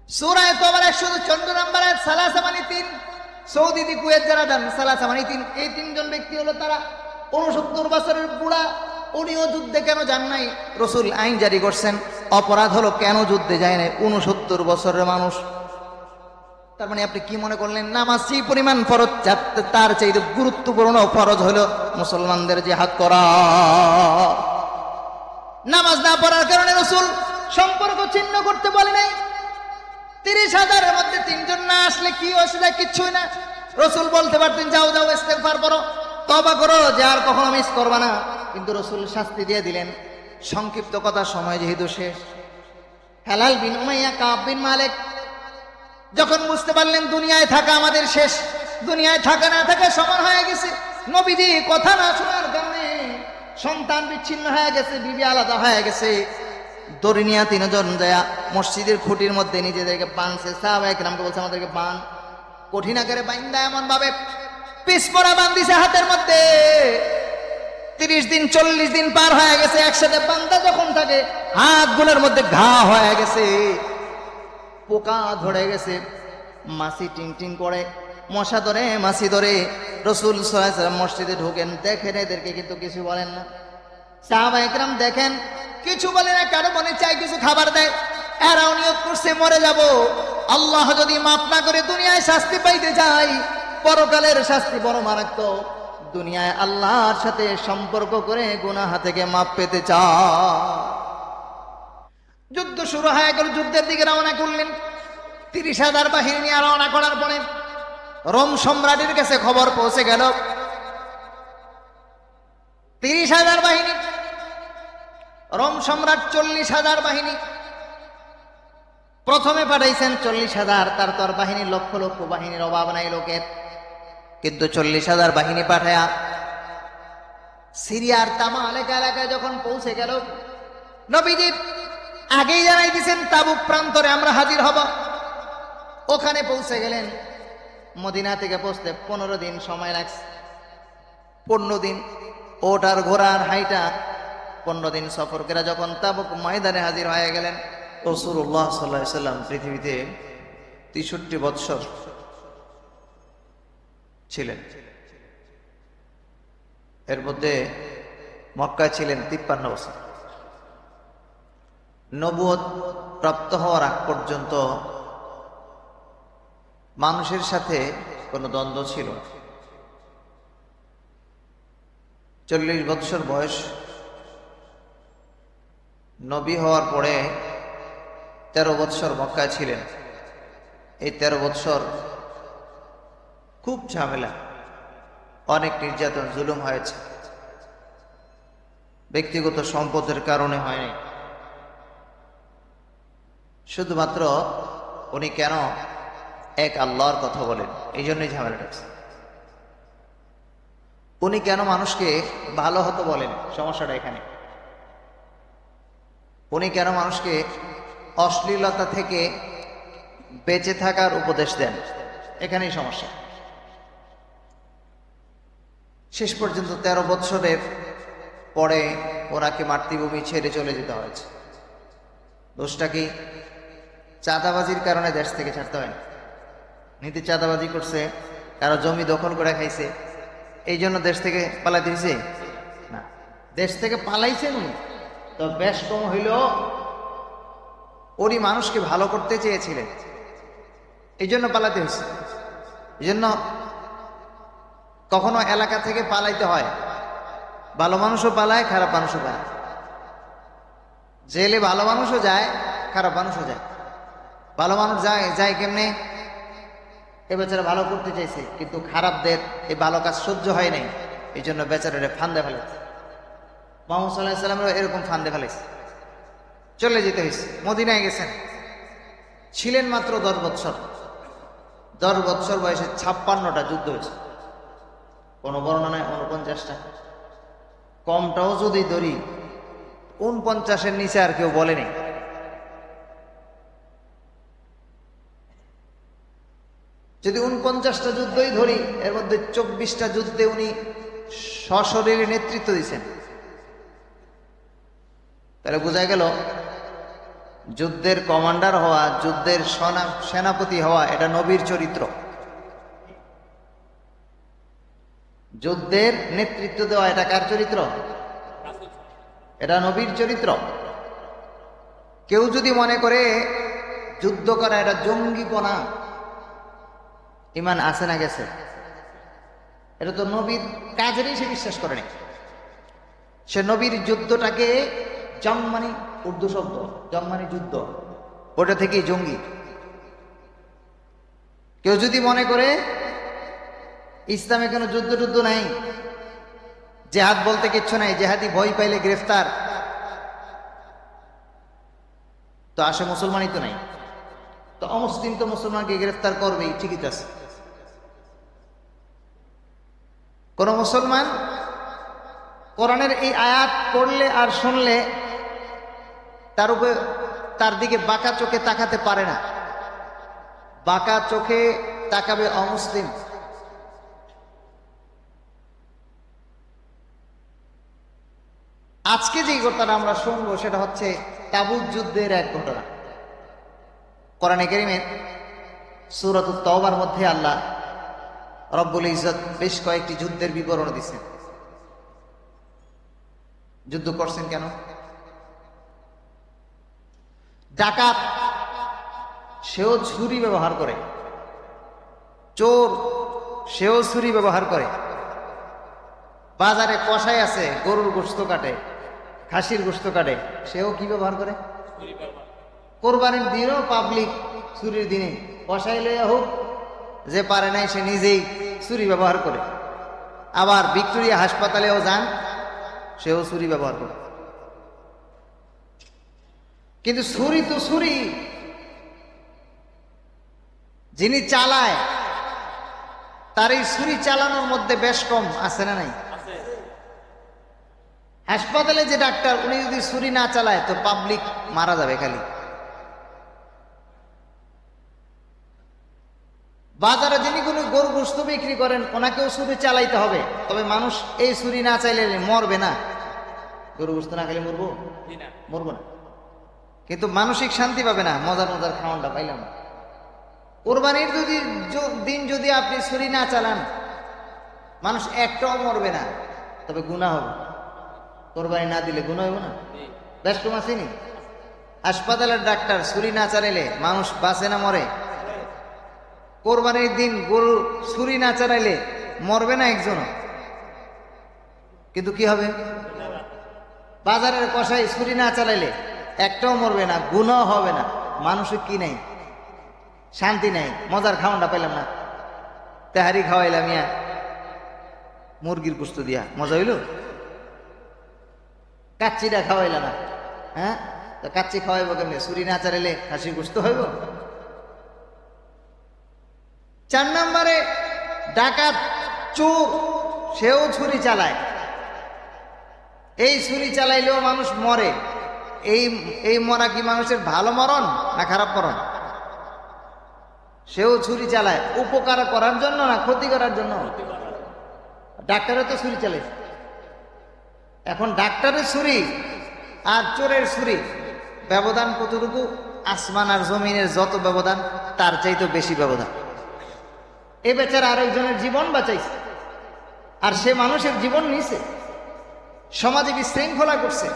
সূরা তওবার 114 নম্বর আয়াত সালাসা মানে তিন। সৌদি কুয়েত যারা যান সালাসা মানে তিন, এই তিনজন ব্যক্তি হলো তারা 69 বছরের বুড়া। উনিও যুদ্ধে কেন যান নাই? রাসূল আইন জারি করছেন, অপরাধ হলো কেন যুদ্ধে যায় নাই 69 বছরের মানুষ। তার মানে আপনি কি মনে করলেন নামাজ যে পরিমাণ ফরজ, তার চাইতে গুরুত্বপূর্ণ ফরজ হলো মুসলমানদের জিহাদ করা। নামাজ না পড়ার কারণে রাসূল সম্পর্ক ছিন্ন করতে বলে নাই। 30,000-এর মধ্যে 3 জন না আসলে কি অসুবিধা? কিচ্ছুই না। রাসূল বলতে পারতেন যাও যাও ইস্তেগফার করো, তওবা করো, যে আর কখনো মিস করবা না। কিন্তু রাসূল শাস্তি দিয়ে দিলেন। সংক্ষিপ্ত কথা, সময় যেহেতু শেষ। হেলাল বিন উমাইয়া, কাব বিন মালিক যখন বুঝতে পারলেন দুনিয়ায় থাকা আমাদের শেষ, দুনিয়ায় থাকা না থাকা সমান হয়ে গেছে, নবীজি কথা না শোনার কারণে সন্তান বিচ্ছিন্ন হয়ে গেছে, বিবি আলাদা হয়ে গেছে, দরিনিয়া 3 জন যায় মসজিদের খুঁটির মধ্যে নিজেদেরকে বাঁধছে। সাহাবায়ে কেরামকে বলছে আমাদেরকে বাঁধ। কঠিন আকারে বাইন্দা এমন ভাবে পিছপড়া বান্ধিছে হাতের মধ্যে। 30 দিন 40 দিন পার হয়ে গেছে, একসাথে বান্ধা যখন থাকে হাতগুলোর মধ্যে ঘা হয়ে গেছে, পোকা ধরে গেছে, মাছি টিং টিং করে, মশা ধরে, মাছি ধরে। রাসূল সাল্লাল্লাহু আলাইহি ওয়াসাল্লাম মসজিদে ঢোকেন, দেখেন এদেরকে, কিন্তু কিছু বলেন না। সাহাবায়ে কেরাম দেখেন, কিছু বলে না, কারো মনে চাই কিছু খাবার দেয়। এরাও নিয়ত করছে মরে যাব, আল্লাহ যদি মাফ না করে দুনিয়ায় শাস্তি পাইতে যাই, পরকালের শাস্তি বড় মারাত্মক। দুনিয়ায় আল্লাহর সাথে সম্পর্ক করে গুনাহ থেকে মাফ পেতে চায়। যুদ্ধ শুরু হয়ে গেল, যুদ্ধের দিকে রওনা করলেন। 30,000 বাহিনী নিয়ে রওনা করার পরে রোম সম্রাটের কাছে খবর পৌঁছে গেল 30,000 বাহিনী। রোম সম্রাট 40,000 বাহিনী প্রথমে পাঠাইছেন। 40,000, তার তোর বাহিনী লক্ষ লক্ষ বাহিনীর অভাব নাই লোকের, কিন্তু 40,000 বাহিনী পাঠায়া সিরিয়ার তামা এলাকায় যখন পৌঁছে গেল, নবীজি আগেই জানাই দিয়েছেন তাবুক প্রান্তরে আমরা হাজির হব। ওখানে পৌঁছে গেলেন। মদিনা থেকে পৌঁছতে 15 দিন সময় লাগছে। 15 দিন ওটার ঘোড়ার হাইটা 15 দিন সফর করে যখন তাবুক ময়দানে হাজির হয়ে গেলেন, রাসূলুল্লাহ সাল্লাল্লাহু আলাইহি ওয়াসাল্লাম পৃথিবীতে 63 বৎসর ছিলেন। এর মধ্যে মক্কায় ছিলেন 53 বছর। নবুয়ত প্রাপ্ত হওয়ার আগ পর্যন্ত মানুষের সাথে কোনো দ্বন্দ্ব ছিল না। 40 বৎসর বয়স, নবী হওয়ার পরে 13 বৎসর মক্কায় ছিলেন। এই 13 বৎসর খুব ঝামেলা, অনেক নির্যাতন জুলুম হয়েছে। ব্যক্তিগত সম্পদের কারণে হয়নি, শুধুমাত্র উনি কেন এক আল্লাহর কথা বলেন এই জন্যই ঝামেলাটা হচ্ছে। উনি কেন মানুষকে ভালো হতে বলেন, সমস্যাটা এখানে। উনি কেন মানুষকে অশ্লীলতা থেকে বেঁচে থাকার উপদেশ দেন, এখানেই সমস্যা। শেষ পর্যন্ত 13 বৎসরের পরে ওনাকে মাতৃভূমি ছেড়ে চলে যেতে হয়েছে। দোষটা কি? চাঁদাবাজির কারণে দেশ থেকে ছাড়তে হয় না। নীতি চাঁদাবাজি করছে, কারো জমি দখল করে খাইছে, এই জন্য দেশ থেকে পালাইতে হয়েছে না। দেশ থেকে পালাইছেন উনি, তো বেশ কম হইল উনি মানুষকে ভালো করতে চেয়েছিলেন, এই জন্য পালাতে হয়েছে। এই জন্য কখনো এলাকা থেকে পালাইতে হয়, ভালো মানুষও পালায়, খারাপ মানুষও পালায়। জেলে ভালো মানুষও যায়, খারাপ মানুষও যায়। ভালো মানুষ যায় কেমনে? এ বেচারা ভালো করতে চাইছে, কিন্তু খারাপদের এই ভালো কাজ সহ্য হয় নাই, এই জন্য বেচারারে ফান্দে ফেলেছে। মুহাম্মদ সাল্লাল্লাহু আলাইহি ওয়াসাল্লাম এরকম ফান্দে ফেলেছে, চলে যেতে হয়েছে। মদিনায় গেছেন, ছিলেন মাত্র 10 বৎসর। 10 বৎসর বয়সে 56টা যুদ্ধ হয়েছে। কোন বর্ণনায় 49টা, কমটাও যদি ধরি 49-এর নিচে আর কেউ বলেনি। যদি 49টা যুদ্ধই ধরি, এর মধ্যে 24টা যুদ্ধে উনি সশরীরে নেতৃত্ব দিয়েছেন। তাহলে বোঝা গেল যুদ্ধের কমান্ডার হওয়া, যুদ্ধের সেনাপতি হওয়া, এটা নবীর চরিত্র। যুদ্ধের নেতৃত্ব দেওয়া, এটা কার চরিত্র? এটা নবীর চরিত্র। কেউ যদি মনে করে যুদ্ধ করা এটা জঙ্গিপনা, ইমান আছে না গেছে? এটা তো নবীর কাজেরই সে বিশ্বাস করে না। সে নবীর যুদ্ধটাকে জম্মানি, উর্দু শব্দ জম্মানি যুদ্ধ, ওটা থেকেই জঙ্গি। কেউ যদি মনে করে ইসলামে কোনো যুদ্ধ টুদ্ধ নাই, জেহাদ বলতে কিচ্ছু নাই, জেহাদি ভয় পাইলে গ্রেফতার, তো আসে মুসলমানই তো নাই, তো অমুসলিম তো মুসলমানকে গ্রেফতার করবেই, ঠিকই আছে। কোন মুসলমান কোরআনের এই আয়াত পড়লে আর শুনলে তার উপরে, তার দিকে বাঁকা চোখে তাকাতে পারে না। বাঁকা চোখে তাকাবে অমুসলিম। আজকে যে ঘটনা আমরা শুনবো সেটা হচ্ছে তাবুক যুদ্ধের এক ঘটনা। কোরআনে কারীমের সূরাতুত তাওবার মধ্যে আল্লাহ রব্বুল ইজ্জত বেশ কয়েকটি যুদ্ধের বিবরণ দিচ্ছেন। যুদ্ধ করছেন কেন? ডাকাত সেও ছুরি ব্যবহার করে, চোর সেও ছুরি ব্যবহার করে, বাজারে কসাই আছে গরুর গোশত কাটে, খাসির গোশত কাটে, সেও কি ব্যবহার করে? কোরবানির দিনও পাবলিক ছুরির দিনে কসাই লইয়া হোক, যে পারে নাই সে নিজেই ছুরি ব্যবহার করে। আবার ভিক্টোরিয়া হাসপাতালেও যান, সেও ছুরি ব্যবহার করে। কিন্তু ছুরি তো ছুরি, যিনি চালায় তার এই ছুরি চালানোর মধ্যে বেশ কম আছে না নাই? হাসপাতালে যে ডাক্তার, উনি যদি ছুরি না চালায় তো পাবলিক মারা যাবে খালি। বাজারে যিনি কোনো গরু গোশত বিক্রি করেন, ওনাকেও ছুরি চালাইতে হবে, তবে মানুষ এই ছুরি না চাইলে মরবে না। গরু গোশত না খেলে মরবো? মরবো না, কিন্তু মানসিক শান্তি পাবে না, মজার মজার খাওয়ানটা পাইলাম। কোরবানির দিন যদি আপনি ছুরি না চালান, মানুষ একটাও মরবে না, তবে গুনাহ হবে। কোরবানি না দিলে গুনাহ হবে না? বেশ কম আসেনি? হাসপাতালের ডাক্তার ছুরি না চালাইলে মানুষ বাঁচে না মরে? কোরবানির দিন গরু ছুরি না চালাইলে মরবে না একজন, কিন্তু কি হবে? বাজারের কসাই ছুরি না চালাইলে একটাও মরবে না, গুনাহ হবে না, মানুষের কি নাই? শান্তি নাই, মজার খাওয়ানটা পাইলাম না। তেহারি খাওয়াইলাম ইয়া মুরগির গোশত দিয়া, মজা হইল? কাচ্চিটা খাওয়াইল না, হ্যাঁ? তো কাচ্চি খাওয়াইব কেমনি? ছুরি না চালাইলে খাসির গোশত হইব? 4 নম্বরে ডাকাত চোর, সেও ছুরি চালায়। এই ছুরি চালাইলেও মানুষ মরে। এই মরা কি মানুষের ভালো মরণ না খারাপ মরণ? সেও ছুরি চালায় উপকার করার জন্য না ক্ষতি করার জন্য? ডাক্তারও তো ছুরি চালায়। এখন ডাক্তারের ছুরি আর চোরের ছুরি ব্যবধান কতটুকু? আসমান আর জমিনের যত ব্যবধান, তার চাইতে বেশি ব্যবধান। এ বেচারা আরেকজনের জীবন বাঁচাইছে, আর সে মানুষের জীবন নিছে, সমাজে বিশৃঙ্খলা করছে।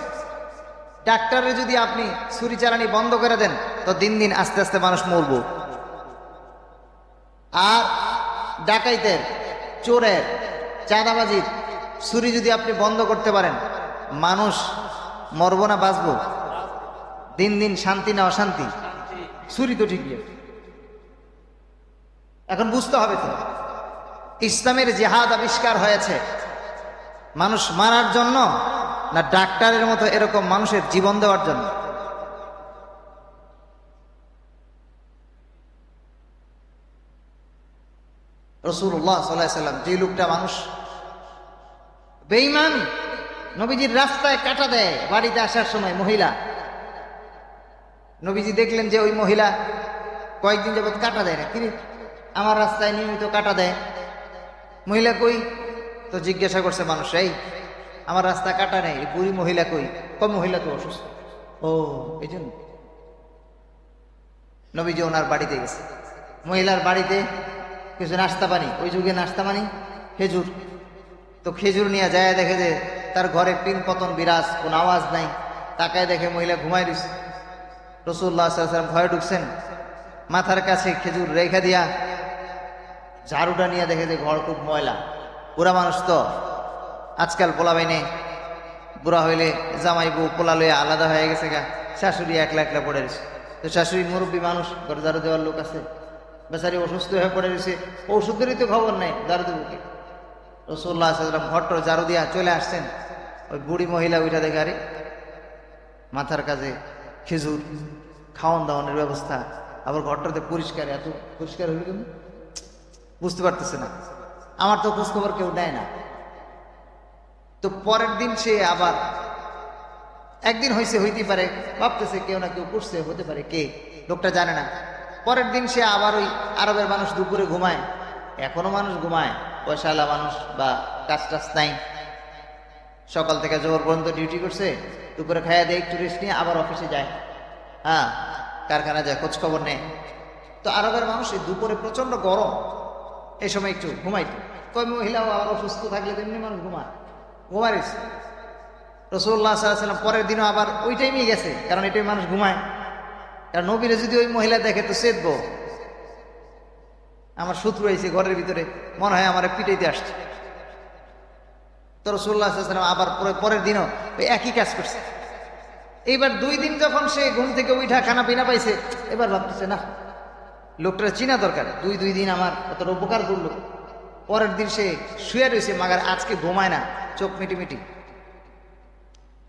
ডাক্তারের যদি আপনি ছুরি চালানি বন্ধ করে দেন, তো দিন দিন আস্তে আস্তে মানুষ মরব। আর ডাকাইতের, চোরের, চাঁদাবাজির ছুরি যদি আপনি বন্ধ করতে পারেন, মানুষ মরব না বাঁচব? দিন দিন শান্তি না অশান্তি? ছুরি তো ঠিকই। এখন বুঝতে হবে তো, ইসলামের জিহাদ আবিষ্কার হয়েছে মানুষ মারার জন্য না ডাক্তারের মতো এরকম মানুষের জীবন দেওয়ার জন্য? রাসূলুল্লাহ সাল্লাল্লাহু আলাইহি ওয়াসাল্লাম, যে লোকটা মানুষ বেঈমান, নবীজির রাস্তায় কাটা দেয় বাড়িতে আসার সময় মহিলা, নবীজি দেখলেন যে ওই মহিলা কয়েকদিন যাবত কাটা দেয় না, কিন্তু আমার রাস্তায় নিয়মিত কাটা দেয়। মহিলা কই? তো জিজ্ঞাসা করছে মানুষ, এই আমার রাস্তা কাটা নেই, বুড়ি মহিলা কই? কই মহিলা তো অসুস্থ। ও এই জন্য নবীজি ওনার বাড়িতে গেছে। মহিলার বাড়িতে কিছু নাস্তা পানি, ওই যুগে নাস্তা পানি খেজুর, তো খেজুর নিয়ে যায়, দেখে যে তার ঘরে পিন পতন বিরাজ, কোনো আওয়াজ নাই। তাকায় দেখে মহিলা ঘুমাই দিচ্ছে। রাসূলুল্লাহ সাল্লাল্লাহু আলাইহি ওয়াসাল্লাম ভয়ে ঢুকছেন, মাথার কাছে খেজুর রেখা দিয়া ঝাড়ুটা নিয়ে দেখে যে ঘর খুব ময়লা। বুড়া মানুষ তো, আজকাল পোলা বাইনে বুড়া হইলে জামাই বউ পোলা লইয়া আলাদা হয়ে গেছে গা, শাশুড়ি একলা একলা পড়ে রয়েছে। তো শাশুড়ি মুরব্বী মানুষ, ঘরে ঝাড়ু দেওয়ার লোক আছে, বেচারি অসুস্থ হয়ে পড়ে রয়েছে, ওষুধেরই তো খবর নেই, ঝাড়ু দেবো কে? রাসূলুল্লাহ সাল্লাল্লাহু আলাইহি ওয়াসাল্লাম ঘরটা ঝাড়ু দিয়া চলে আসছেন। ওই বুড়ি মহিলা উঠা দেখে, আরে মাথার কাছে খেজুর, খাওয়ান দাওয়ানোর ব্যবস্থা, আবার ঘরটাতে পরিষ্কার, এত পরিষ্কার হইল কেন বুঝতে পারতেছে না। আমার তো খোঁজখবর কেউ দেয় না। তো পরের দিন সে আবার, একদিন হয়েছে হইতে পারে, ভাবতেছে কেউ না কেউ করছে, হতে পারে কে, লোকটা জানে না। পরের দিন সে আবার ওই আরবের মানুষ দুপুরে ঘুমায়, এখনো মানুষ ঘুমায়, পয়সাওয়ালা মানুষ বা কাজ টাজ নাই, সকাল থেকে জোর পর্যন্ত ডিউটি করছে, দুপুরে খাইয়া দিয়ে একটু রেস্ট নিয়ে আবার অফিসে যায়, হ্যাঁ কারখানা যায়, খোঁজ খবর নেয়। তো আরবের মানুষ এই দুপুরে প্রচন্ড গরম, এই সময় একটু ঘুমাইতো। কই মহিলাও আবার অসুস্থ থাকলে তেমনি মানুষ ঘুমাইছে। রাসূলুল্লাহ সাল্লাল্লাহু আলাইহি ওয়াসাল্লাম পরের দিনও আবার ওই টাইমেই গেছে, কারণ এই টাইমে মানুষ ঘুমায়। কারণ নবীরে যদি ওই মহিলা দেখে তো চেতবো, আমার শত্রু আইছে ঘরের ভিতরে, মনে হয় আমার পিটাইতে আসছে। তো রাসূলুল্লাহ সাল্লাল্লাহু আলাইহি ওয়াসাল্লাম আবার পরের দিনও ওই একই কাজ করছে। এইবার 2 দিন যখন সে ঘুম থেকে উঠা খানা পিনা পাইছে, এবার ভাবতেছে না, লোকটা চিনা দরকার, দুই দিন আমার এত উপকার করলো। পরের দিন সে শুয়ে রয়েছে, মাগার আজকে ঘুমায় না, চোখ মিটি।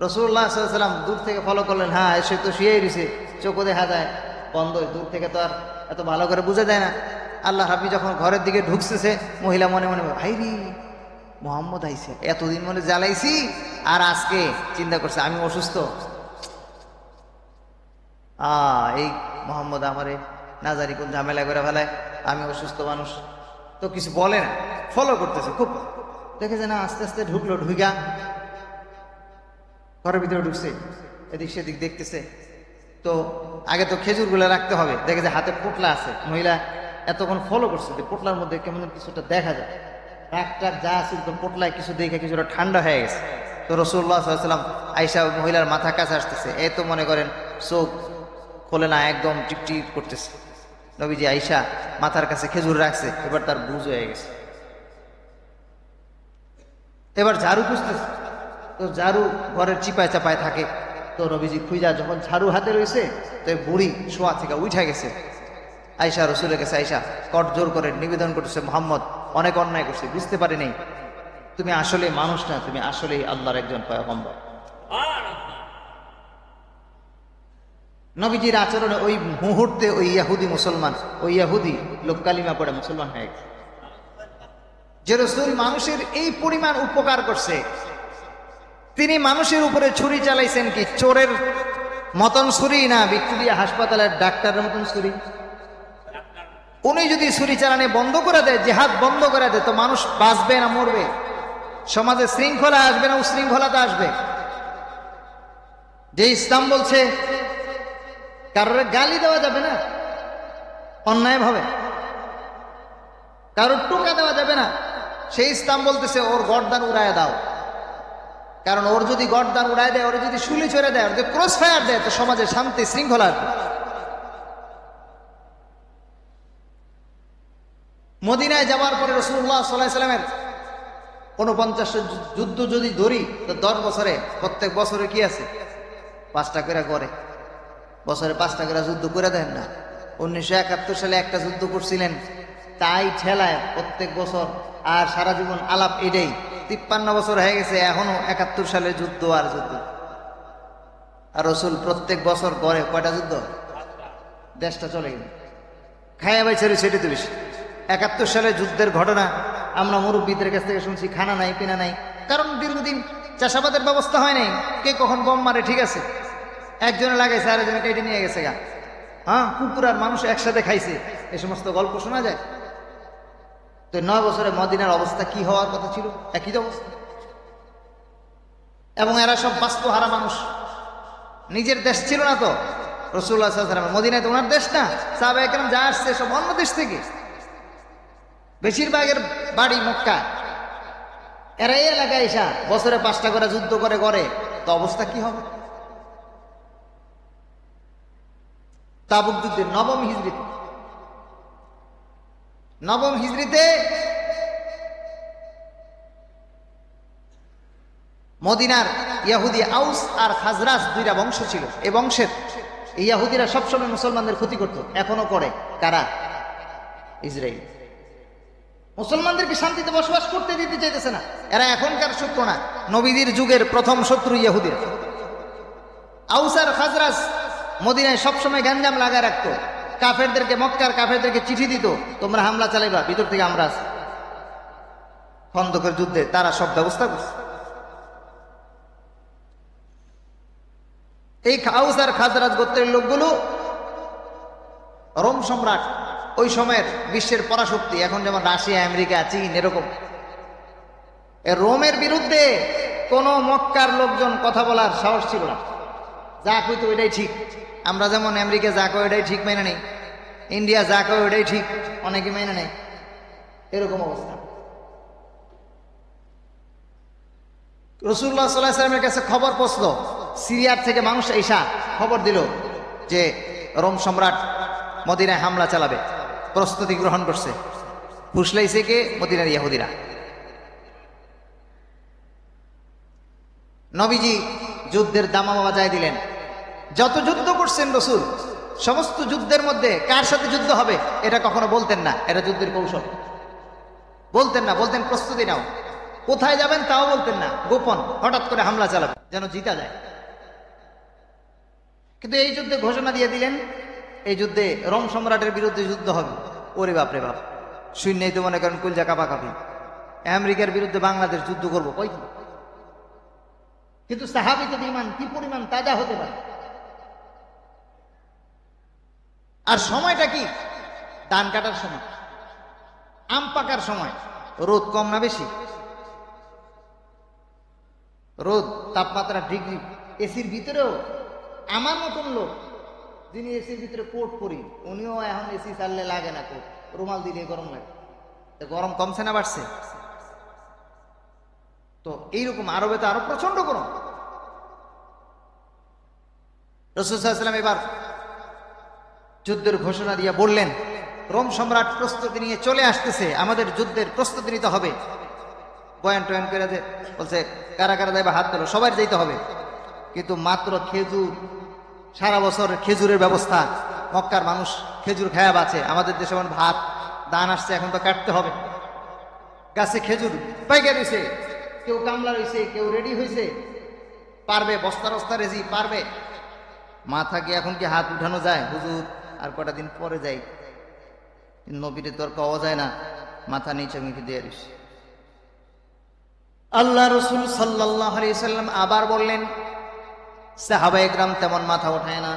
রাসূলুল্লাহ সাল্লাল্লাহু আলাইহি ওয়াসাল্লাম দূর থেকে ফলো করলেন, হ্যাঁ সে তো শুয়েই রয়েছে, চোখও দেখা যায় বন্ধ, দূর থেকে তো আর এত ভালো করে বোঝা যায় না। আল্লাহ হাবি যখন ঘরের দিকে ঢুকতেছে, মহিলা মনে মনে ভাইরি মুহাম্মদ আইছে, এতদিন মনে জ্বালাইছি, আর আজকে চিন্তা করছে আমি অসুস্থ, এই মুহাম্মদ আমারে না জানি কোন ঝামেলা করে ফেলায়, আমি অসুস্থ মানুষ। তো কিছু বলে না, ফলো করতেছে খুব, দেখেছে না, আস্তে আস্তে ঢুকলো, ঢুইকা ঘরের ভিতরে ঢুকছে, এদিক সেদিক দেখতেছে। তো আগে তো খেজুরগুলো রাখতে হবে, দেখে যে হাতে পোটলা আছে, মহিলা এতক্ষণ ফলো করছে যে পোটলার মধ্যে কেমন কিছুটা দেখা যায়, রাগটা যা আছে তো পোটলায় কিছু দেখে কিছুটা ঠান্ডা হয়ে গেছে। তো রাসূলুল্লাহ সাল্লাল্লাহু আলাইহি ওয়াসাল্লাম আয়েশা মহিলার মাথা কাছে আসতেছে, এ তো মনে করেন চোখ খোলে না, একদম টিপটিপ করতেছে। নবীজি আয়েশা মাথার কাছে খেজুর রাখছে, এবার তার বুঝ হয়ে গেছে, এবার ঝাড়ু খুঁজতেছে। তো ঝাড়ু ঘরের চিপায় চাপায় থাকে, তো নবীজি খুঁজা যখন ঝাড়ু হাতে রয়েছে, তো বুড়ি শোয়া থেকে উঠা গেছে। আয়েশা রাসূলের কাছে আয়েশা কট জোর করে নিবেদন করতেছে, মুহাম্মদ অনেক অন্যায় করছে, বুঝতে পারি নাই, তুমি আসলে মানুষ না, তুমি আসলেই আল্লাহর একজন পয়গম্বর। নবীজির আচরণে ওই মুহূর্তে ওই ইয়াহুদি লোক কালিমা পড়ে মুসলমান হয়ে গেছে। যে রাসূল মানুষের এই পরিমাণ উপকার করছে, তিনি মানুষের উপরে ছুরি চালাইছেন কি চোরের মতন ছুরি না, ভিক্টোরিয়া হাসপাতালের ডাক্তারের মতন ছুরি? উনি যদি ছুরি চালানি বন্ধ করে দেয়, জিহাদ বন্ধ করে দেয়, তো মানুষ বাঁচবে না মরবে? সমাজে শৃঙ্খলা আসবে না উশৃঙ্খলাতা আসবে? যে ইসলাম বলছে কারোর গালি দেওয়া যাবে না অন্যায় ভাবে, কারোর টোকা দেওয়া যাবে না, সেই ইসলাম বলতেছে ওর গর্দান উড়ায় দাও। কারণ ওর যদি গর্দান উড়ায় দেয়, ওর যদি শুলি চড়ে দেয়, ওর যদি ক্রস ফায়ার দেয়, তো সমাজে শান্তি শৃঙ্খলা আসবে। মদিনায় যাওয়ার পরে রাসূলুল্লাহ সাল্লাল্লাহু আলাইহি ওয়াসাল্লামের 49 যুদ্ধ যদি ধরি, তো 10 বছরে প্রত্যেক বছরে কি আছে 5টা করে গড়ে, বছরে 5টা করে যুদ্ধ করে দেন না। 1971 সালে একটা যুদ্ধ করছিলেন, তাই ঠেলায় প্রত্যেক বছর, আর সারা জীবন আলাপ এটাই। 53 বছর হয়ে গেছে, এখনো 71 সালে যুদ্ধ আর যুদ্ধ। আর রাসূল প্রত্যেক বছর গড়ে কয়টা যুদ্ধ? দেশটা চলে গেল খায়া বাইছে, সেটি তো বেশি। 71 সালে যুদ্ধের ঘটনা আমরা মুরব্বীদের কাছ থেকে শুনছি, খানা নাই পিনা নাই, কারণ দীর্ঘদিন চাষাবাদের ব্যবস্থা হয় নাই, কে কখন বোম মারে, ঠিক আছে, একজনে লাগাইছে আরেকজনে কেটে নিয়ে গেছে গা, হ্যাঁ কুকুর আর মানুষ একসাথে খাইছে, এই সমস্ত গল্প শোনা যায়। তো 9 বছরে মদিনার অবস্থা কি হওয়ার কথা ছিল? একই অবস্থা। এবং এরা সব বাস্তুহারা মানুষ, নিজের দেশ ছিল না, তো রাসূলুল্লাহ সাল্লাল্লাহু আলাইহি ওয়াসাল্লাম। মদিনায় তো ওনার দেশ না, সাহাবায়ে কেরাম যা আসছে সব অন্য দেশ থেকে, বেশিরভাগের বাড়ি মক্কা। এরা এই এলাকায় এসা বছরে 5টা করে যুদ্ধ করে করে, তো অবস্থা কি হবে? তাবুক যুদ্ধের নবম হিজরিতে মদিনার ইয়াহুদি আউস আর খাজরাজ দুইটা বংশ ছিল। এই বংশের এই ইয়াহুদিরা সবসময় মুসলমানদের ক্ষতি করত, এখনো করে। কারা? ইসরায়েল। মুসলমানদেরকে শান্তিতে বসবাস করতে দিতে চাইতেছে না। এরা এখনকার শত্রু না, নবীদের যুগের প্রথম শত্রু ইয়াহুদিরা। আউস আর খাজরাজ মদিনায় সবসময় গ্যাঞ্জাম লাগায় রাখতো, কাফেরদেরকে, মক্কার কাফেরদেরকে চিঠি দিত, তোমরা হামলা চালাইবা, ভিতর থেকে আমরা আছি। খন্দকের যুদ্ধে তারা সব ব্যবস্থা করছে। এই আউস আর খাজরাজ গোত্রের লোকগুলো রোম সম্রাট, ওই সময়ের বিশ্বের পরাশক্তি, এখন যেমন রাশিয়া, আমেরিকা, চীন, এরকম। রোমের বিরুদ্ধে কোন মক্কার লোকজন কথা বলার সাহস ছিল না। যা কইতো ওইটাই ঠিক। আমরা যেমন আমেরিকা যা কয় ওইটাই ঠিক মেনে নেই, ইন্ডিয়া যা কয় ওইটাই ঠিক অনেকে মেনে নেয়, এরকম অবস্থা। রাসূলুল্লাহ সাল্লাল্লাহু আলাইহি ওয়াসাল্লামের কাছে খবর পৌঁছলো, সিরিয়ার থেকে মানুষ এসা খবর দিল যে রোম সম্রাট মদিনায় হামলা চালাবে, প্রস্তুতি গ্রহণ করছে। ফুসলাইছে কে? মদিনার ইহুদিরা। নবীজি যুদ্ধের দামামা বাজায় দিলেন। যত যুদ্ধ করছেন রাসূল, সমস্ত যুদ্ধের মধ্যে কার সাথে যুদ্ধ হবে এটা কখনো বলতেন না, এটা যুদ্ধের কৌশল বলতেন না। বলতেন প্রস্তুতি নাও, কোথায় যাবেন তাও বলতেন না, গোপন, হঠাৎ করে হামলা চালাবে যেন জিতা যায়। কিন্তু এই যুদ্ধে ঘোষণা দিয়ে দিলেন, এই যুদ্ধে রোম সম্রাটের বিরুদ্ধে যুদ্ধ হবে। ওরে বাপরে বাপ, শূন্যই তো মনে করেন কুলজা কাঁপাকাঁপি। আমেরিকার বিরুদ্ধে বাংলাদেশ যুদ্ধ করবো কই? কিন্তু সাহাবীদের ঈমান কি পরিমাণ তাজা হতে পারে। আর সময়টা কি? ধান কাটার সময়, আম পাকার সময়। রোদ কম না বেশি? রোদ, তাপমাত্রা ডিগ্রি। এসির ভিতরেও আমার মতন লোক যিনি এসির ভিতরে কোট পরি, উনিও এখন এসি চাললে লাগে না কোট, রুমাল দিলে গরম লাগে। গরম কমছে না বাড়ছে? তো এইরকম আরবে তো আরো প্রচন্ড গরম। রাসূল সাল্লাল্লাহু আলাইহি ওয়াসাল্লাম এবার যুদ্ধের ঘোষণা দিয়ে বললেন, রোম সম্রাট প্রস্তুতি নিয়ে চলে আসতেছে, আমাদের যুদ্ধের প্রস্তুতি নিতে হবে। বয়ান টয়ান করে বলছে কারা কারা যাইবা হাত তোলো, সবাই যাইতে হবে। কিন্তু মাত্র খেজুর, সারা বছর খেজুরের ব্যবস্থা, মক্কার মানুষ খেজুর খায়া বাঁচে। আমাদের দেশে যেমন ভাত ধান আসছে, এখন তো কাটতে হবে। গাছে খেজুর পাইকা দিছে, কেউ কামলা রয়েছে, কেউ রেডি হয়েছে, পারবে, বস্তা রস্তা রেজি পারবে। মাথা কি এখন কি হাত উঠানো যায়? হুজুর আর কটা দিন পরে যাই, নবীরে তোর পাওয়া যায় না, মাথা নিচে মুখে দিয়ে দিস। আল্লাহ রাসূল সাল্লাল্লাহু আলাইহি সাল্লাম আবার বললেন, সাহাবায়ে কেরাম তেমন মাথা ওঠায় না,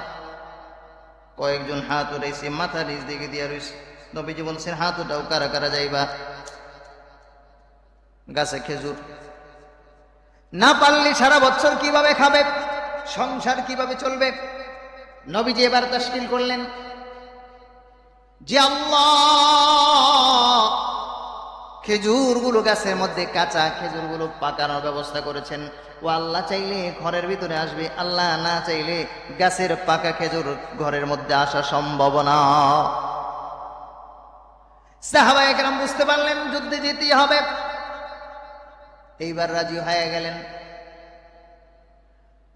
কয়েকজন হাত উঠাইছে, মাথা নিচ দিকে দিয়ে রইছে। নবীজি বলছেন হাত উঠাও, কারা কারা যাইবা? গাছে খেজুর না পারলে সারা বছর কিভাবে খাবে, সংসার কিভাবে চলবে? নবীজি এবার তাশকিল করলেন যে আল্লাহ খেজুরগুলো গাছের মধ্যে কাঁচা, খেজুরগুলো পাকানোর ব্যবস্থা করেছেন। ও আল্লাহ চাইলে ঘরের ভিতরে আসবে, আল্লাহ না চাইলে গাছের পাকা খেজুর ঘরের মধ্যে আসা সম্ভব না। সাহাবায়ে কেরাম বুঝতে পারলেন যুদ্ধে যেতেই হবে, এইবার রাজি হয়ে গেলেন।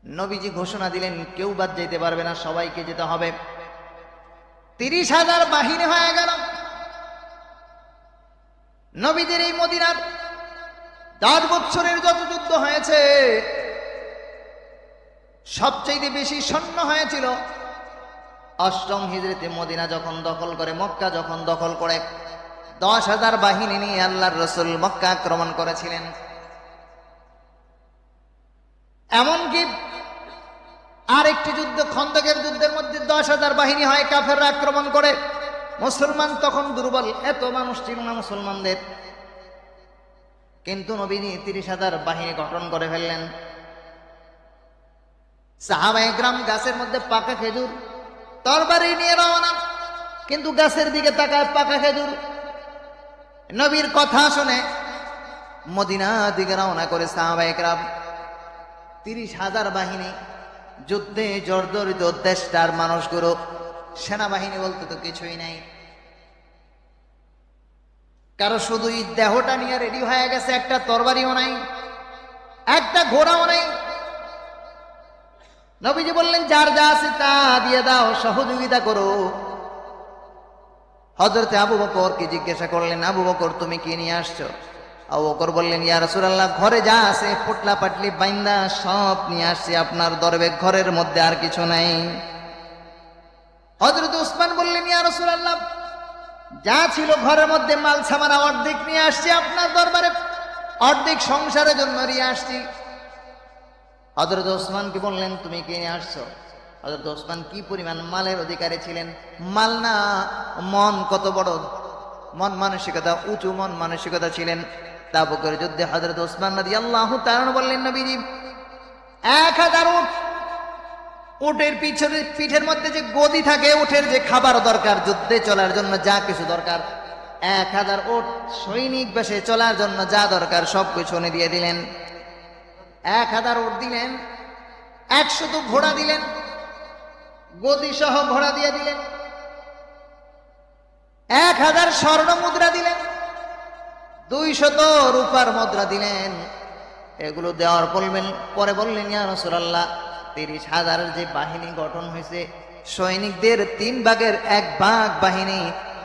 নবীজি ঘোষণা দিলেন কেউ বাদ যেতে পারবে না, সবাইকে যেতে হবে। 30,000 বাহিনী হয়ে গেল। নবীদের এই মদিনার 10 বছরের যত যুদ্ধ হয়েছে সবচেয়ে বেশি সৈন্য হয়েছিল 8ম হিজরিতে মদিনা যখন দখল করে, মক্কা যখন দখল করে 10,000 বাহিনী নিয়ে আল্লাহর রাসূল মক্কা আক্রমণ করেছিলেন। এমনকি আরেকটি যুদ্ধ, খন্দকের যুদ্ধের মধ্যে 10,000 বাহিনী হয়, কাফেররা আক্রমণ করে। মুসলমান তখন দুর্বল, এত মানুষ ছিল না মুসলমানদের, কিন্তু নবীজি 30,000 বাহিনী গঠন করে ফেললেন। সাহাবায়ে কেরাম গাছের মধ্যে পাকা খেজুর তরবারি নিয়ে রওনা, কিন্তু গাছের দিকে তাকায় পাকা খেজুর। নবীর কথা শুনে মদিনা দিকে রওনা করে সাহাবায়ে কেরাম। 30,000 বাহিনী, যুদ্ধে জর্জরিত দেশটার মানুষগুলো, সেনাবাহিনী বলতে তো কিছুই নাই। কারো শুধু এই দেহটা নিয়ে রেডি হয়ে গেছে, একটা তরবারিও নাই, একটা ঘোড়াও নাই। নবীজি বললেন, যার যা আছে তা দিয়ে দাও, সহযোগিতা করো। হযরতে আবু বকরকে জিজ্ঞাসা করলেন, আবু বকর তুমি কি নিয়ে আসছো? আবু বকর বললেন, ইয়া রাসূলুল্লাহ, ঘরে যা আছে পোটলা পাটলি বাইন্দা সব নিয়ে আসছি আপনার দরবে, ঘরের মধ্যে আর কিছু নাই। হযরত উসমান বললেন, ইয়া রাসূলুল্লাহ, যা ছিল ঘরের মধ্যে মাল সামানা অর্ধেক নিয়ে আসছি আপনার দরবারে, অর্ধেক সংসারের জন্য নিয়ে আসছি। হযরত ওসমানকে বললেন, তুমি কি নিয়ে আসছো? হযরত ওসমান কি পরিমাণ মালের অধিকারী ছিলেন! মাল না, মন কত বড় মন মানসিকতা, উঁচু মন মানসিকতা ছিলেন। তাবুকের যুদ্ধে হযরত ওসমান রাদিয়াল্লাহু তাআলা বললেন, নবীজি 1000 উট, উটের পিঠের মধ্যে যে গদি থাকে, উটের যে খাবার দরকার যুদ্ধে চলার জন্য, যা কিছু দরকার, 1000 উট সৈনিক বেশে চলার জন্য যা দরকার সবকিছু উনি দিয়ে দিলেন। 1000 উট দিলেন, 100 ঘোড়া দিলেন, গদি সহ ঘোড়া দিয়ে দিলেন, 1000 স্বর্ণ মুদ্রা দিলেন, 200 রূপার মুদ্রা দিলেন। এগুলো দেওয়ার পরে বললেন, ইয়া রাসূলুল্লাহ, 30,000 যে বাহিনী গঠন হয়েছে, সৈনিকদের 3 ভাগের 1 ভাগ বাহিনী,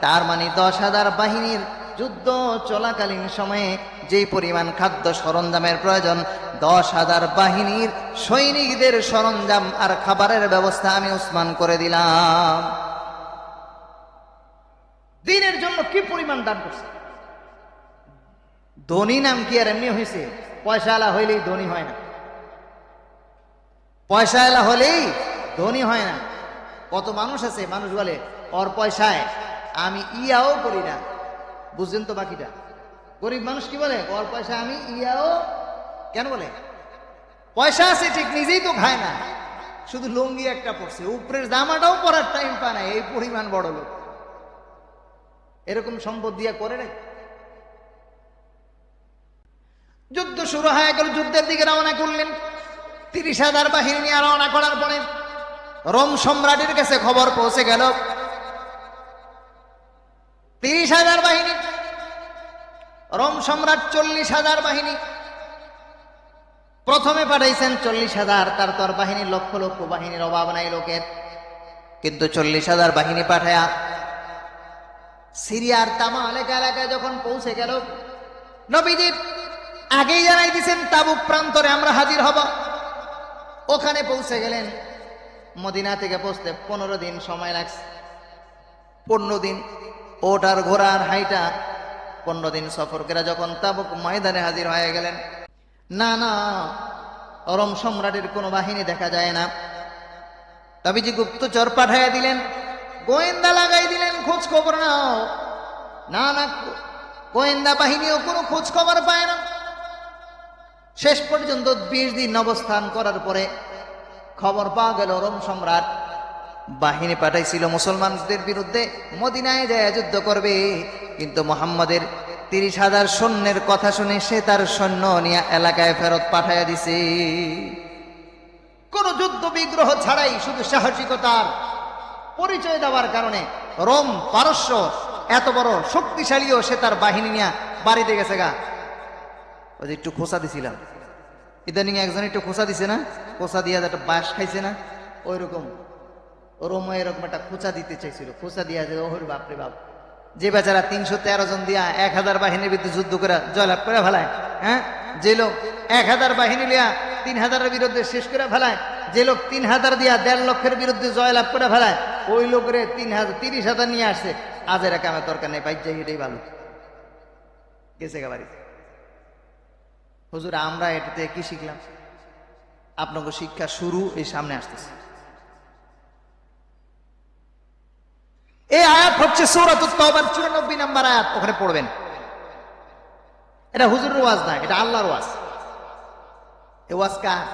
তার মানে 10,000 বাহিনীর যুদ্ধ চলাকালীন সময়ে যে পরিমাণ খাদ্য সরঞ্জামের প্রয়োজন, 10,000 বাহিনীর সৈনিকদের সরঞ্জাম আর খাবারের ব্যবস্থা আমি উসমান করে দিলাম। দিনের জন্য কি পরিমাণ দান করছে! ধনী নাম কি আর এমনি হয়েছে? পয়সাওয়ালা হইলেই ধনী হয় না, পয়সাওয়ালা হলেই ধনী হয় না। কত মানুষ আছে, মানুষ বলে ওর পয়সায় আমি ইয়াও করি না, বুঝছেন তো বাকিটা? গরিব মানুষ কি বলে, ওর পয়সা আমি ইয়াও কেন বলে? পয়সা আছে ঠিক, নিজেই তো খায় না, শুধু লুঙ্গি একটা পড়ছে, উপরের জামাটাও পরার টাইম পায় না, এই পরিমাণ বড় লোক। এরকম সম্পদ দিয়া করে রে। যুদ্ধ শুরু হয়ে গেল, যুদ্ধের দিকে রওনা করলেন। 30,000 বাহিনী নিয়ে রওনা করার পরে রোম সম্রাটের কাছে খবর পৌঁছে গেল, 30,000 বাহিনী, রোম সম্রাট 40,000 বাহিনী। প্রথমে পাঠাইছেন 40,000, তার তর বাহিনী লক্ষ লক্ষ বাহিনীর অভাব নাই লোকের, কিন্তু 40,000 বাহিনী পাঠায়া সিরিয়ার তামা এলাকায় যখন পৌঁছে গেল, নবীজি আগেই জানাই দিয়েছেন তাবুক প্রান্তরে আমরা হাজির হব। ওখানে পৌঁছে গেলেন। মদিনা থেকে পৌঁছতে 15 দিন সময় লাগছে। 15 দিন ওটার ঘোড়ার হাইটা 15 দিন সফর করে যখন তাবুক ময়দানে হাজির হয়ে গেলেন, না না, রোম সম্রাটের কোনো বাহিনী দেখা যায় না। নবীজি গুপ্তচর পাঠাইয়া দিলেন, গোয়েন্দা লাগাই দিলেন, খোঁজ খবর নাও। না না, গোয়েন্দা বাহিনীও কোনো খোঁজ খবর পায় না। শেষ পর্যন্ত 20 দিন অবস্থান করার পরে খবর পাওয়া গেল রোম সম্রাট বাহিনী পাঠাইছিল মুসলমানদের বিরুদ্ধে, মদিনায় যায় যুদ্ধ করবে, কিন্তু মুহাম্মাদের 30,000 সৈন্যের কথা শুনে সে তার সৈন্য নিয়ে এলাকায় ফেরত পাঠাইয়া দিছে। কোন যুদ্ধ বিগ্রহ ছাড়াই, শুধু সাহসিকতার পরিচয় দেওয়ার কারণে রোম পারস্য এত বড় শক্তিশালীও সে তার বাহিনী নিয়ে বাড়িতে গেছে গা। ওই যে একটু খোসা দিছিলাম, ইদানিং একজন একটু খোসা দিছে না, খোসা দিয়ে একটা বাঁশ খাইছে না, ওই রকম রোম এরকম একটা খোঁচা দিতে চাইছিল, খোঁচা দিয়া যে ওহর বাপরে বাপ, যে বেচারা 313 জন দিয়া 1000 বাহিনীর বিরুদ্ধে যুদ্ধ করে জয়লাভ করে ফেলায়। হ্যাঁ, যে লোক 1000 বাহিনী লিয়া 3000-এর বিরুদ্ধে শেষ করে ফেলায়, যে লোক 3000 দিয়া 1.5 লক্ষের বিরুদ্ধে জয়লাভ করে ফেলায়, ওই লোকের 30,000 নিয়ে আসছে। আজের কামের দরকার নেই, বাইর যাই, এটাই ভালো গেছে গা বাড়িতে। হুজুর আমরা এটাতে কি শিখলাম? আপনাকে শিক্ষা শুরু এই সামনে আসতেছে। এই আয়াত হচ্ছে সূরাতুত তাওবার 94 নম্বর আয়াত, ওখানে পড়বেন। এটা হুজুরের ওয়াজ না, এটা আল্লাহর ওয়াজ। এই ওয়াজ কার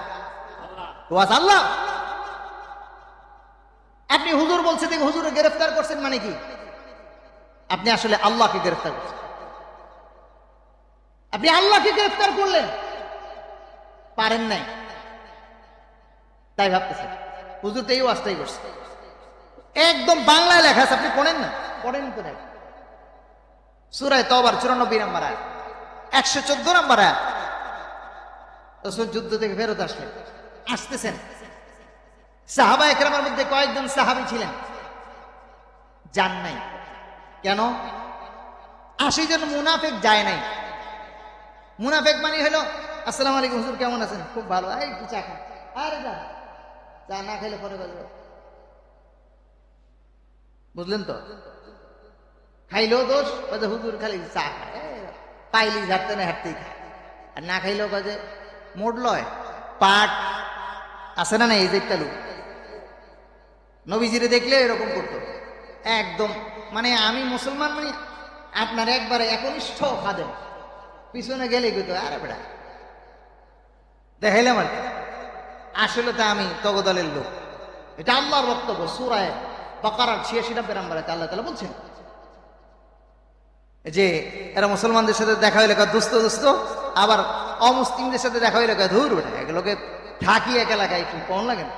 ওয়াজ? আল্লাহ। আপনি হুজুর বলছে দেখে হুজুরে গ্রেফতার করছেন মানে কি? আপনি আসলে আল্লাহকে গ্রেফতার করছেন। আপনি আল্লাহকে গ্রেফতার করলেন, পারেন নাই তাই ভাবতেছেন হুজুর তো এই ওয়াজটাই করছে। একদম বাংলায় লেখা আছে, আপনি পড়েন না? পড়েন তো না। সূরা তাওবার 94 নম্বর আয়াত, 114 নম্বর আয়াত। রাসূল যুদ্ধ থেকে ফেরত আসতেছেন। সাহাবায়ে কেরামের মধ্যে কয়েকজন সাহাবী ছিলেন, যান নাই। কেন? 80 জন মুনাফিক যায় নাই। মুনাফিক মানে হলো আসসালামু আলাইকুম হুজুর কেমন আছেন? খুব ভালো। এই একটু চা খান। আরে যা, চা না খেলে পরে বাজবে। বুঝলেন তো? খাইলেও দোষ, বাজে হুজুর খালি চা খায়, পাইলি ঝাড়তে না হাঁটতেই খায়। আর না খাইলেও বাজে মোট লয় পাট আছে না, এই যে লোক নবীজিরে দেখলে এরকম করতো একদম। মানে আমি মুসলমান, মানে আপনার একবারে একনিষ্ঠ খাদেম, পিছনে গেলে কিন্তু আরে বেড়া দেখাইলাম আর কি। আসলে তা আমি তগদলের লোক। এটা আল্লাহর বক্তব্য, সূরা বাকারার 86 নম্বর আয়াতে আল্লাহ তাআলা বলছেন যে এরা মুসলমানদের সাথে দেখা হইলে দুস্থ দুস্থ, আবার অমুসলিমদের সাথে দেখা হইলে ধুর বেটা এগুলোকে থাকি এক এলাকায় একটু কম লাগে না।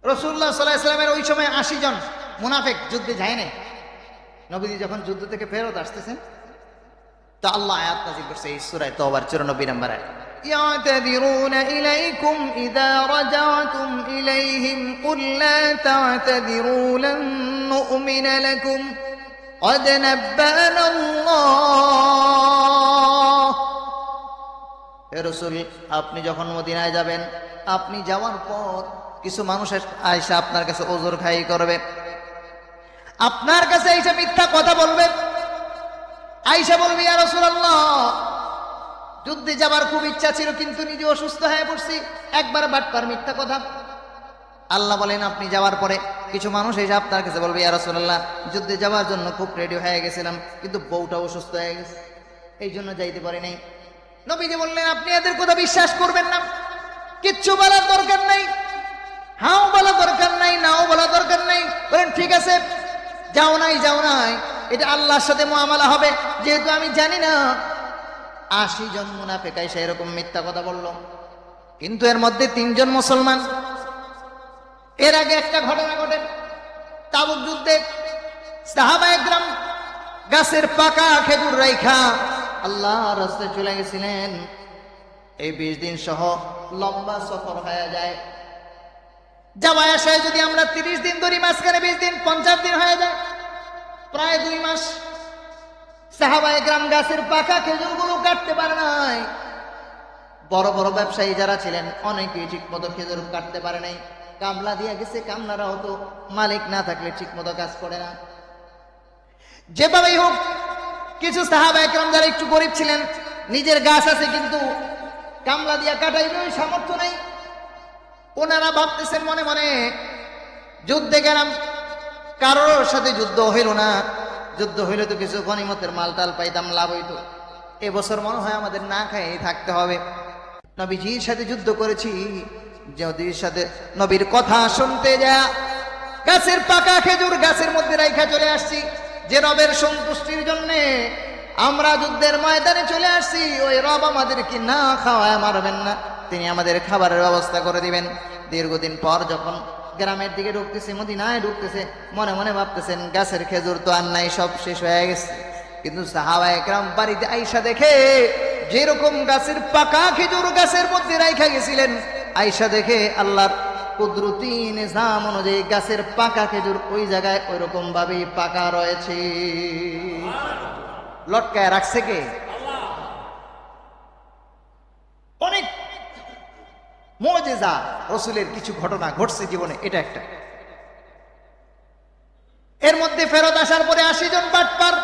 রাসূলুল্লাহ সাল্লাল্লাহু আলাইহি ওয়াসাল্লামের ওই সময় 80 জন মুনাফিক যুদ্ধে যায় না। নবীজি যখন যুদ্ধ থেকে ফেরত আসতেছেন তো আল্লাহ আয়াত নাযিল করছে এই সূরা তাওবার 94 নম্বর আয়াত, يعتذرون إليكم إذا رجعتم إليهم قل لا تعتذروا لن نؤمن لكم قد نبأنا الله। হে রাসূল, আপনি যখন মদিনায় যাবেন, আপনি যাওয়ার পর কিছু মানুষ আয়েশা আপনার কাছে ওজর খাই করবে, আপনার কাছে আয়েশা মিথ্যা কথা বলবে। আয়েশা বলবে ইয়া রাসূলুল্লাহ, যুদ্ধে যাবার খুব ইচ্ছা ছিল কিন্তু নিজে অসুস্থ হয়ে পড়ছি, একবার বাটপার মিথ্যা কথা। আল্লাহ বলেন আপনি যাওয়ার পরে কিছু মানুষ এসে আপনার কাছে বলবে ইয়া রাসূলুল্লাহ, যুদ্ধে যাওয়ার জন্য খুব রেডি হয়ে গেছিলাম কিন্তু বউটা অসুস্থ হয়ে গেছে, এই জন্য যাইতে পারি নাই। নবীজি বললেন আপনি এদের কথা বিশ্বাস করবেন না, কিচ্ছু বলার দরকার নাই, হাও বলা দরকার নাই, নাও বলা দরকার নাই। বলেন ঠিক আছে, যাও নাই, এটা আল্লাহর সাথে মুআমালা হবে, যেহেতু আমি জানি না। 80 জন মুনাফিক এসে এরকম মিথ্যা কথা বলল, কিন্তু এর মধ্যে 3 জন মুসলমান। এর আগে একটা ঘটনা ঘটে, তাবুক যুদ্ধে সাহাবায়ে কেরাম গাছের পাকা খেজুর রাইখা আল্লাহর রাস্তায় চলে গেছিলেন। এই 20 দিন সহ লম্বা সফর হয়ে যায়, যাওয়া আসায় যদি আমরা 30 দিন ধরি, মাঝখানে 20 দিন 50 দিন হয়ে যায়, প্রায় 2 মাস। সাহাবায়ে কেরাম গাছের পাকা খেজুরগুলো কাটতে পারে নাই। বড় বড় ব্যবসায়ী যারা ছিলেন অনেকেই ঠিক মতো খেজুর কাটতে পারে নাই, কামলা দিয়ে গেছে। কামলারাও তো মালিক না থাকলে ঠিক মতো কাজ করে না। যেভাবেই হোক কিছু সাহাবায়ে কেরাম যারা একটু গরিব ছিলেন, নিজের গাছ আছে কিন্তু কামলা দিয়া কাটাইবে ওই সামর্থ্য নাই, ওনারা ভাবতেছেন মনে মনে যুদ্ধে গেলাম, কারোর সাথে যুদ্ধ হইল না, যুদ্ধ হইলে তো কিছু গনিমতের মালটাল পাইতাম, লাভ হইতো। এবছর মনে হয় আমাদের না খাই থাকতে হবে। নবীজির সাথে যুদ্ধ করেছি, নবীর সাথে নবীর কথা শুনতে যা গাছের পাকা খেজুর গাছের মধ্যে রাইখা চলে আসছি, যে রবের সন্তুষ্টির জন্য আমরা যুদ্ধের ময়দানে চলে আসছি। ওই রব আমাদেরকে না খাওয়ায় মারবেন না, তিনি আমাদের খাবারের ব্যবস্থা করে দিবেন। দীর্ঘদিন পর যখন গ্রামের দিকে ঢুকতেছে, মদিনায় ঢুকতেছে, মনে মনে ভাবতেছেন গাছের খেজুর তো আর নাই, সব শেষ হয়ে গেছে। কিন্তু সাহাবায়ে কেরাম বাড়িতে আয়েশা দেখে যেরকম গাছের পাকা খেজুর গাছের মধ্যে রাইখা গেছিলেন, আয়েশা দেখে আল্লাহর কুদরতি নিজাম অনুযায়ী গাছের পাকা খেজুর ওই জায়গায় ওই রকম ভাবেই পাকা রয়েছে। লটকায় রাখছে কে? অনেক মুজিজা রাসূলের কিছু ঘটনা ঘটছে জীবনে, এটা একটা। এর মধ্যে ফেরত আসার পরে 80 জন বাটপার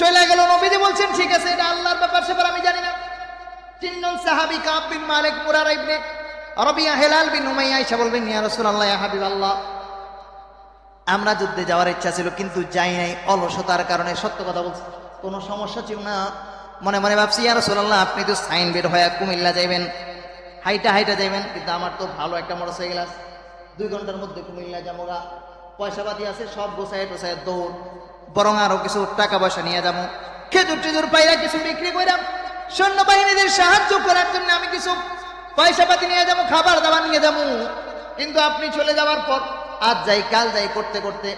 চলে গেল। নবীজি বলছেন ঠিক আছে, এটা আল্লাহর ব্যাপার, সেবার আমি জানি না। 3 জন সাহাবী কাব বিন মালিক, মুরারা ইবনে রবিয়া, হেলাল বিন উমাইয়া আয়েশা বলবেন ইয়া রাসূলুল্লাহ, ইয়া হাবিবাল্লাহ, আমরা যুদ্ধে যাওয়ার ইচ্ছা ছিল কিন্তু যাই নাই অলসতার কারণে। সত্য কথা বলছি, কোনো সমস্যা ছিল না। মনে মনে ভাবছি ইয়া রাসূলুল্লাহ, আপনি তো সাইন বের হয়ে কুমিল্লা যাইবেন, হাইটা যাইবেন, কিন্তু আমার তো ভালো একটা মোটরসাইকেল আছে, 2 ঘন্টার মধ্যে কুমিল্লা যাবোগা, পয়সা পাতি আছে সব গোছায় টোছায় দৌড়, বরং আরো কিছু টাকা পয়সা নিয়ে যাবো, খেজুর টেজুর পাইরা কিছু বিক্রি কইরাম, সৈন্যবাহিনীদের সাহায্য করার জন্য আমি কিছু পয়সা পাতি নিয়ে যাবো, খাবার দাবার নিয়ে যাবো। কিন্তু আপনি চলে যাওয়ার পর আজ যাই কাল যাই করতে করতে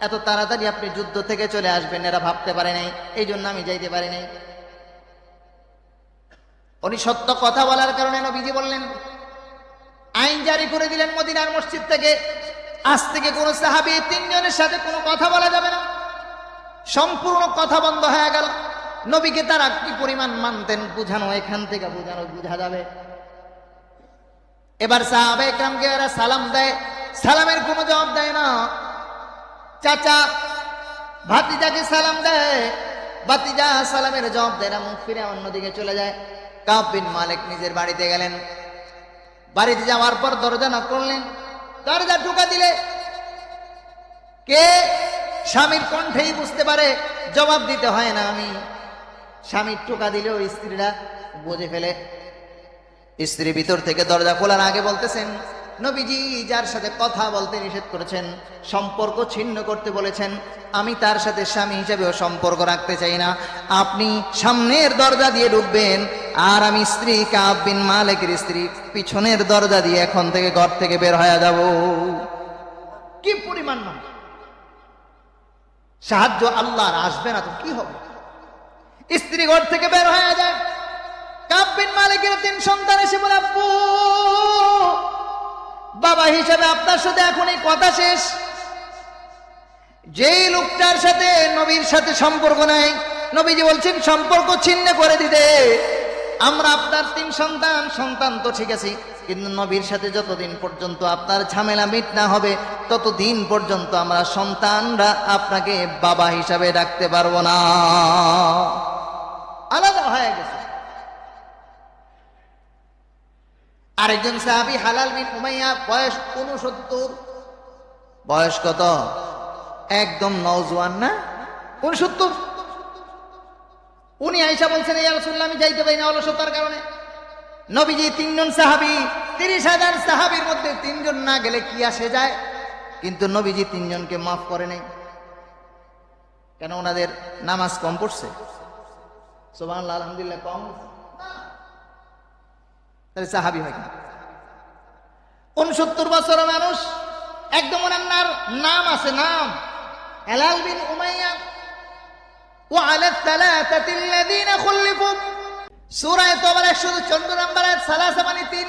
এত তাড়াতাড়ি আপনি যুদ্ধ থেকে চলে আসবেন এরা ভাবতে পারে নাই, এই জন্য আমি যাইতে পারি নাই। উনি সত্য কথা বলার কারণে নবীজি বললেন, আইন জারি করে দিলেন মদিনার মসজিদ থেকে, আজ থেকে কোন সাহাবী 3 জনের সাথে কোনো কথা বলা যাবে না, সম্পূর্ণ কথা বন্ধ হয়ে গেল। নবীকে তারা কি পরিমাণ মানতেন বুঝানো, এখান থেকে বুঝানো বুঝা যাবে। এবার সাহাবায়ে কেরামকে এরা সালাম দেয়, সালামের কোনো জবাব দেয় না। চাচা ভাতিজাকে সালাম দেয়, ভাতিজা সালামের জবাব দেয় না, মুখ ফিরে অন্যদিকে চলে যায়। কাব বিন মালিক নিজের বাড়িতে গেলেন, বাড়িতে যাওয়ার পর দরজা নক করলেন, দরজা ঢোকা দিলে কে, স্বামীর কণ্ঠেই বুঝতে পারে, জবাব দিতে হয় না। আমি স্বামীর টোকা দিলেও স্ত্রীরা বুঝে ফেলে। স্ত্রী ভিতর থেকে দরজা খোলার আগে বলতেছেন, নবীজি যার সাথে কথা বলতে নিষেধ করেছেন, সম্পর্ক ছিন্ন করতে বলেছেন, আমি তার সাথে স্বামী হিসেবেও সম্পর্ক রাখতে চাই না। আপনি সামনের দরজা দিয়ে ঢুকবেন, আর আমি স্ত্রী কাব বিন মালিকের স্ত্রী পিছনের দরজা দিয়ে এখন থেকে ঘর থেকে বের হয়ে যাব। কি পরিমাণ মানুষ, সাহায্য আল্লাহর আসবে না তো কি হবে? স্ত্রী ঘর থেকে বের হয়ে যায়। কাব বিন মালিকের 3 সন্তান এসে বলে, আব্বু বাবা হিসেবে আপনার সাথে এখন এই কথা শেষ। যেই লোকটার সাথে নবীর সাথে সম্পর্ক নাই, নবীজি বলছেন সম্পর্ক ছিন্ন করে দিতে। আমরা আপনার 3 সন্তান, সন্তান তো ঠিক আছে, কিন্তু নবীর সাথে যতদিন পর্যন্ত আপনার ঝামেলা মিট না হবে ততদিন পর্যন্ত আমরা সন্তানরা আপনাকে বাবা হিসাবে ডাকতে পারবো না। আলাদা হয়ে গেছে। আরেকজন সাহাবী হালাল বিন উমাইয়া, বয়স 69। বয়স কত? একদম নওজোয়ান না, 69। উনি আয়েশা বলছেন, ইয়া রাসূলুল্লাহ আমি যাইতে পারি না অলসতার কারণে। নবীজি 3 জন সাহাবী, 30,000 সাহাবীর মধ্যে 3 জন না গেলে কি আসে যায়? কিন্তু নবীজি 3 জনকে মাফ করে নাই। কেন? ওনাদের নামাজ কম পড়ছে? সুবহানাল্লাহ, আলহামদুলিল্লাহ কম, তাহলে সাহাবী হয় না। 69 বছরের মানুষ, একদম ওনার নাম আছে, নাম হালাল বিন উমাইয়া। وعلى الثلاثة الذين خلفوا সূরা তওবার 114 নম্বর আয়াত, সালাসা মানে 3।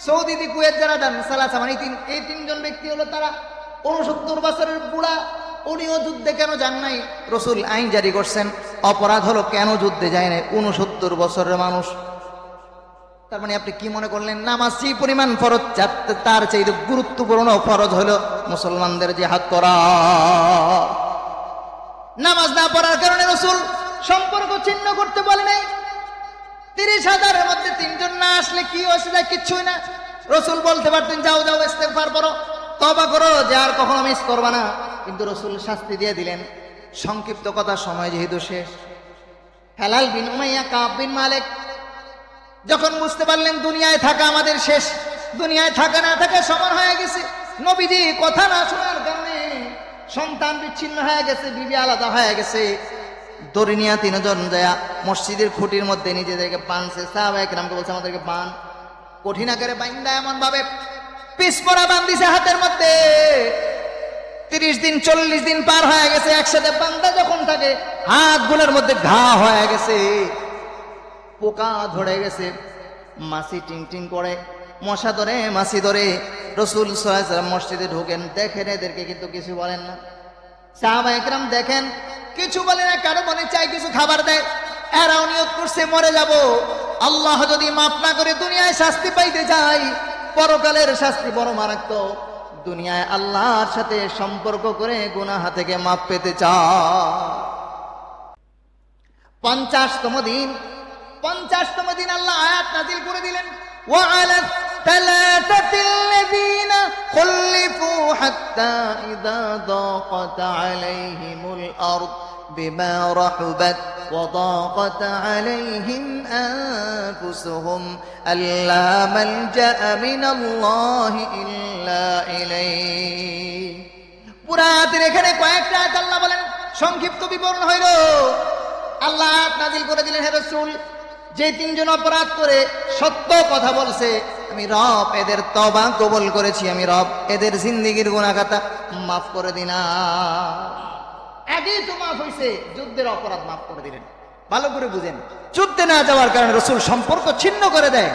সৌদি কুয়েত যারা দেন সালাসা মানে 3। এই 3 জন ব্যক্তি হলো তারা 69 বছরের বুড়া। উনিও যুদ্ধে কেন যান নাই? রাসূল আইন জারি করছেন, অপরাধ হলো কেন যুদ্ধে যায় নাই? 69 বছরের মানুষ। তার মানে আপনি কি মনে করলেন নামাজ যে পরিমাণ ফরজ, তার চাইতে গুরুত্বপূর্ণ ফরজ হলো মুসলমানদের জিহাদ করা। নামাজ না পড়ার কারণে রাসূল সম্পর্ক ছিন্ন করতে বলে নাই। 30,000-এর মধ্যে 3 জন না আসলে কি অসুবিধা? কিচ্ছুই না। রাসূল বলতে পারতেন, যাও যাও ইস্তেগফার করো, তওবা করো, যে আর কখনো মিস করবা না। কিন্তু রাসূল শাস্তি দিয়ে দিলেন। সংক্ষিপ্ত কথা, সময় যেহেতু শেষ। হালাল বিন উমাইয়া, কাব বিন মালিক যখন বুঝতে পারলেন দুনিয়ায় থাকা আমাদের শেষ, দুনিয়ায় থাকা না থাকা সমান হয়ে গেছে, নবীজি কথা না শোনার কারণে সন্তান বিচ্ছিন্ন হয়ে গেছে, বিবি আলাদা হয়ে গেছে, দরিনিয়া 3 জন যায় মসজিদের খুঁটির মধ্যে নিজেদেরকে বাঁধছে। সাহাবায়ে কেরামকে বলছে, আমাদেরকে বাঁধ। কঠিন আকারে বাইন্দা এমন ভাবে পিছপরা বান্ধিছে হাতের মধ্যে। 30 দিন 40 দিন পার হয়ে গেছে, একসাথে বান্ধা যখন থাকে হাতগুলোর মধ্যে ঘা হয়ে গেছে, পোকা ধরে গেছে, মাছি টিং টিং করে, মশা ধরে, মাছি ধরে। রাসূল সাল্লাল্লাহু আলাইহি ওয়াসাল্লাম মসজিদে ঢোকেন, দেখেন এদেরকে, কিন্তু কিছু বলেন না। সাহাবায়ে কেরাম দেখেন, কিছু বলে না। কারো মনে চাই কিছু খাবার দেয়, এরাও নিয়ত করছে মরে যাব, আল্লাহ যদি মাফ না করে দুনিয়ায় শাস্তি পাইতে যাই, পরকালের শাস্তি বড় মারাত্মক। দুনিয়ায় আল্লাহর সাথে সম্পর্ক করে গুনাহ থেকে মাফ পেতে চায়। 50তম দিন আল্লাহ আয়াত নাযিল করে দিলেন, وعلى الثلاثة الذين خلفوا حتى إذا ضاقت عليهم الأرض بما رحبت وضاقت عليهم أنفسهم ألا ملجأ من الله إلا إليه পুরা আয়াতের এখানে কয়েকটা আয়াত আল্লাহ বলেন, সংক্ষিপ্ত বিবরণ হইল। আল্লাহ আয়াত নাযিল করে দিলেন, হে রাসূল, যে তিনজন অপরাধ করে সত্য কথা বলছে, আমি রব এদের তওবা কবুল করেছি, আমি রব এদের জিন্দেগীর গুনাহ খাতা মাফ করে দিলাম। আগেই তো মাফ হয়েছে, যুদ্ধের অপরাধ মাফ করে দিলেন। ভালো করে বুঝেন, যুদ্ধে না যাওয়ার কারণে রাসূল সম্পর্ক ছিন্ন করে দেয়।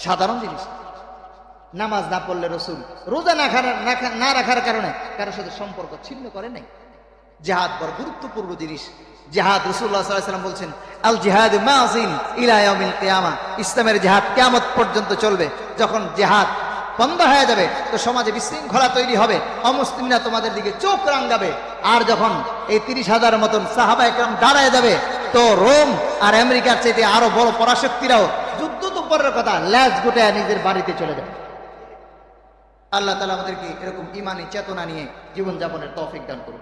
সাধারণ জিনিস, নামাজ না পড়লে রাসূল, রোজা না রাখার কারণে কারোর সাথে সম্পর্ক ছিন্ন করে নাই। জিহাদ বড় গুরুত্বপূর্ণ জিনিস। জিহাদ, রাসূলুল্লাহ সাল্লাল্লাহু আলাইহি ওয়াসাল্লাম বলছেন, আল জিহাদ মাযিন ইলা ইয়াউমিল কিয়ামা, ইসলামের জিহাদ কিয়ামত পর্যন্ত চলবে। যখন জিহাদ বন্ধ হয়ে যাবে তো সমাজে বিশৃঙ্খলা তৈরি হবে, অমুসলিমরা তোমাদের দিকে চোখ রাঙাবে। আর যখন এই 30,000 মতন সাহাবায়ে কেরাম দাঁড়ায় যাবে, তো রোম আর আমেরিকার চাইতে আরো বড় পরাশক্তিরাও যুদ্ধ তো পরের কথা, ল্যাজ গুটায় নিজের বাড়িতে চলে যাবে। আল্লাহ তাআলা আমাদেরকে এরকম ঈমানি চেতনা নিয়ে জীবনযাপনের তৌফিক দান করুন।